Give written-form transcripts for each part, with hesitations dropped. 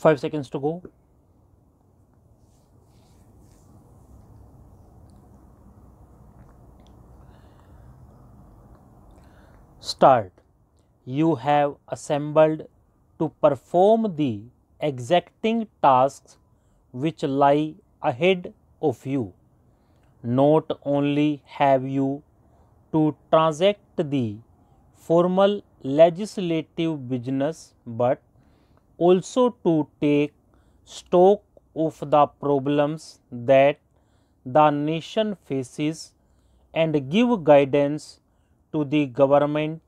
5 seconds to go. Start. You have assembled to perform the exacting tasks which lie ahead of you. Not only have you to transact the formal legislative business, but also to take stock of the problems that the nation faces and give guidance to the government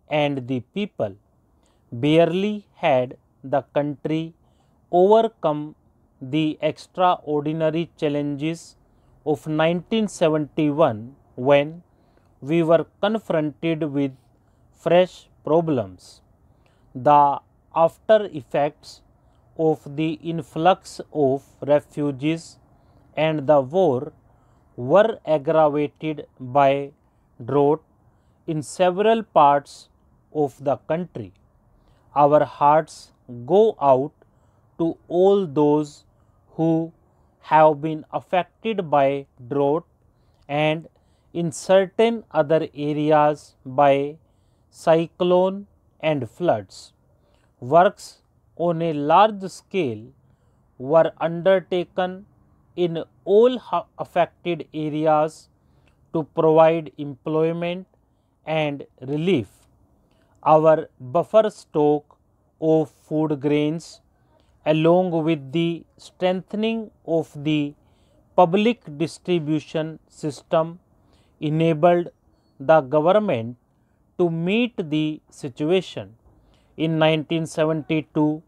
and the people. Barely had the country overcome the extraordinary challenges of 1971 when we were confronted with fresh problems. The after effects of the influx of refugees and the war were aggravated by drought in several parts of the country. Our hearts go out to all those who have been affected by drought and in certain other areas by cyclone and floods. Works on a large scale were undertaken in all affected areas to provide employment and relief. Our buffer stock of food grains, along with the strengthening of the public distribution system, enabled the government to meet the situation. In 1972,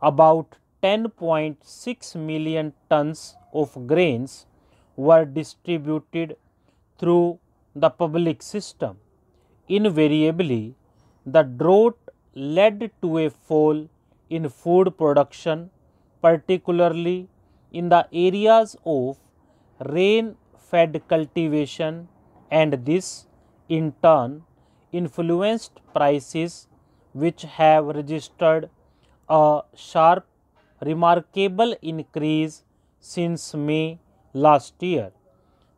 about 10.6 million tons of grains were distributed through the public system. Invariably, the drought led to a fall in food production, particularly in the areas of rain-fed cultivation, and this in turn influenced prices, which have registered a sharp, remarkable increase since May last year.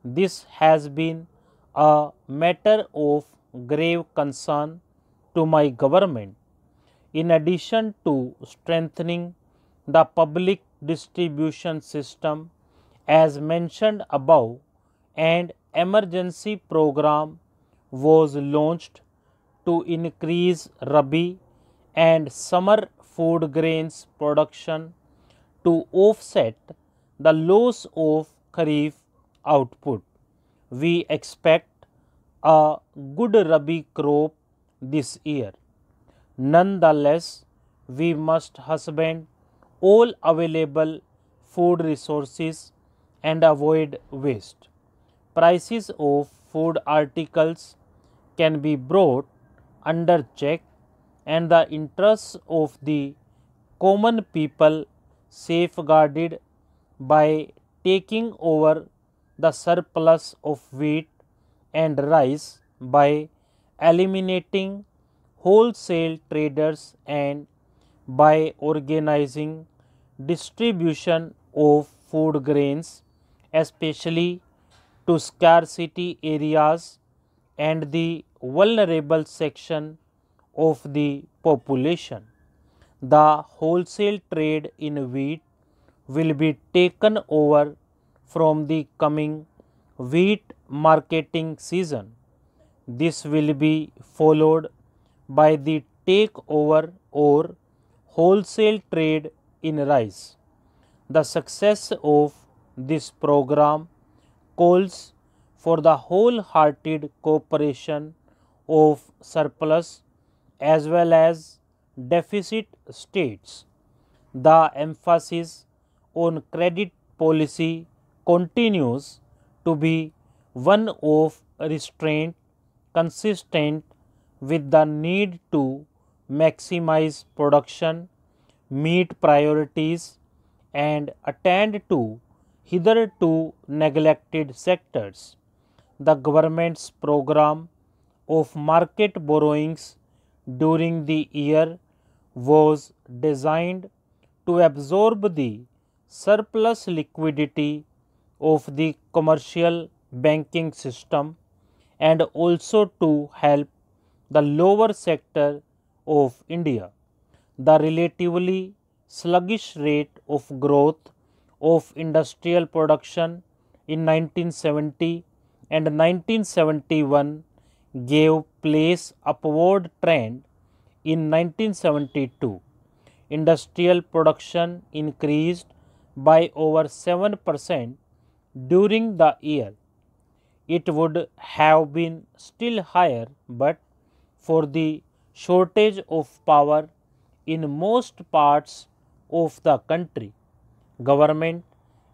This has been a matter of grave concern to my government. In addition to strengthening the public distribution system as mentioned above, an emergency program was launched to increase Rabi and summer food grains production to offset the loss of Kharif output. We expect a good Rabi crop this year. Nonetheless, we must husband all available food resources and avoid waste. Prices of food articles can be brought under check and the interests of the common people safeguarded by taking over the surplus of wheat and rice, by eliminating wholesale traders, and by organizing distribution of food grains, especially to scarcity areas and the vulnerable section of the population. The wholesale trade in wheat will be taken over from the coming wheat marketing season. This will be followed by the takeover or wholesale trade in rice. The success of this program calls for the wholehearted cooperation of surplus as well as deficit states. The emphasis on credit policy continues to be one of restraint, consistent with the need to maximize production, meet priorities, and attend to hitherto neglected sectors. The government's program of market borrowings during the year was designed to absorb the surplus liquidity of the commercial banking system and also to help the lower sector of India. The relatively sluggish rate of growth of industrial production in 1970 and 1971 gave place upward trend in 1972. Industrial production increased by over 7% during the year. It would have been still higher but for the shortage of power in most parts of the country. Government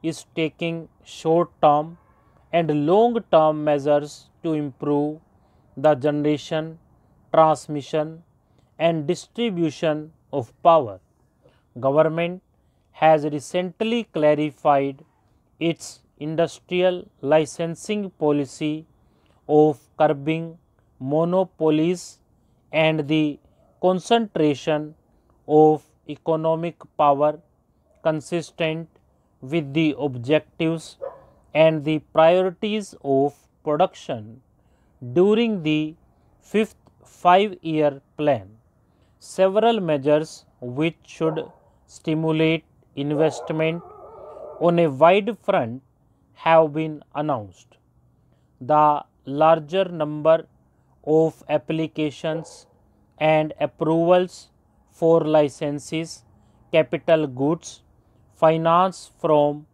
is taking short-term and long-term measures to improve the generation, transmission and distribution of power. Government has recently clarified its industrial licensing policy of curbing monopolies and the concentration of economic power consistent with the objectives and the priorities of production during the fifth five-year plan. Several measures which should stimulate investment on a wide front have been announced. The larger number of applications and approvals for licenses, capital goods, finance from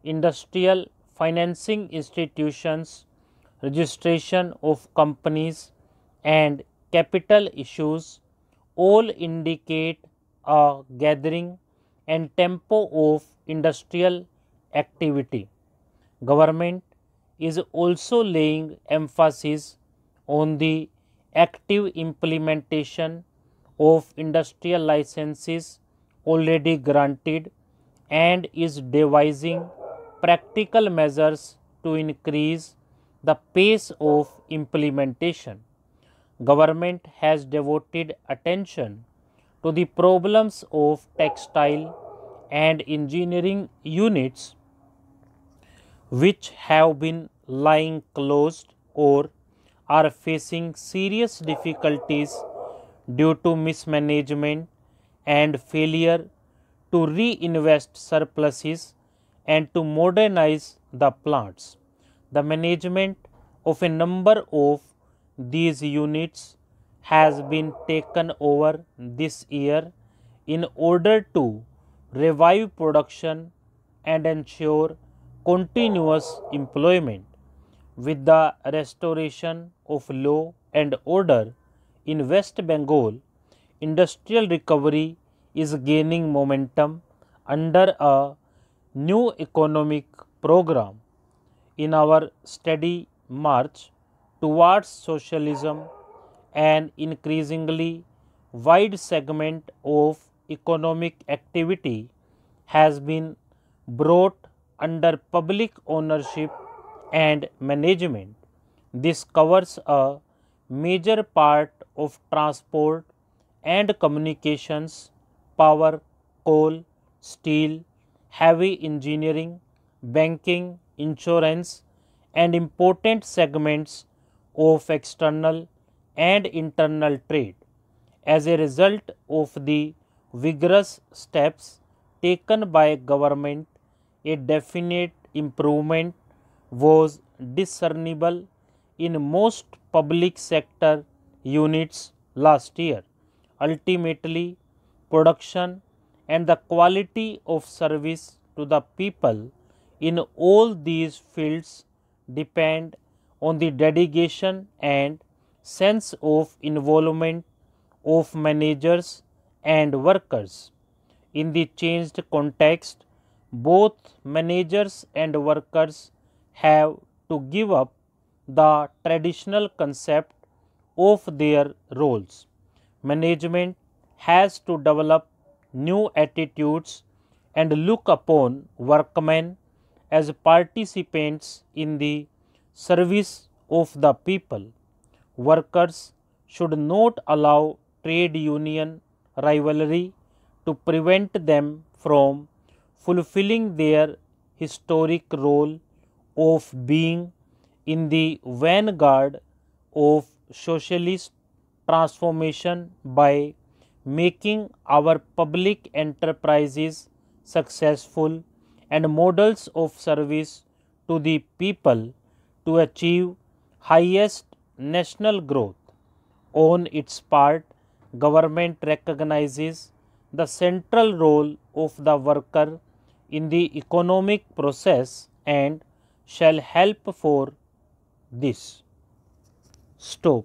industrial financing institutions, registration of companies and capital issues all indicate a gathering and tempo of industrial activity. Government is also laying emphasis on the active implementation of industrial licenses already granted and is devising practical measures to increase the pace of implementation. Government has devoted attention to the problems of textile and engineering units which have been lying closed or are facing serious difficulties due to mismanagement and failure to reinvest surpluses and to modernize the plants. The management of a number of these units has been taken over this year in order to revive production and ensure continuous employment. With the restoration of law and order in West Bengal, industrial recovery is gaining momentum under a new economic program. In our steady march towards socialism, an increasingly wide segment of economic activity has been brought under public ownership and management. This covers a major part of transport and communications, power, coal, steel, heavy engineering, banking, insurance and important segments of external and internal trade. As a result of the vigorous steps taken by government, a definite improvement was discernible in most public sector units last year. Ultimately, production and the quality of service to the people in all these fields depend on the dedication and sense of involvement of managers and workers. In the changed context, both managers and workers have to give up the traditional concept of their roles. Management has to develop new attitudes and look upon workmen as participants in the service of the people. Workers should not allow trade union rivalry to prevent them from fulfilling their historic role of being in the vanguard of socialist transformation by making our public enterprises successful and models of service to the people to achieve highest national growth. On its part, government recognizes the central role of the worker in the economic process and shall help for this. Stop.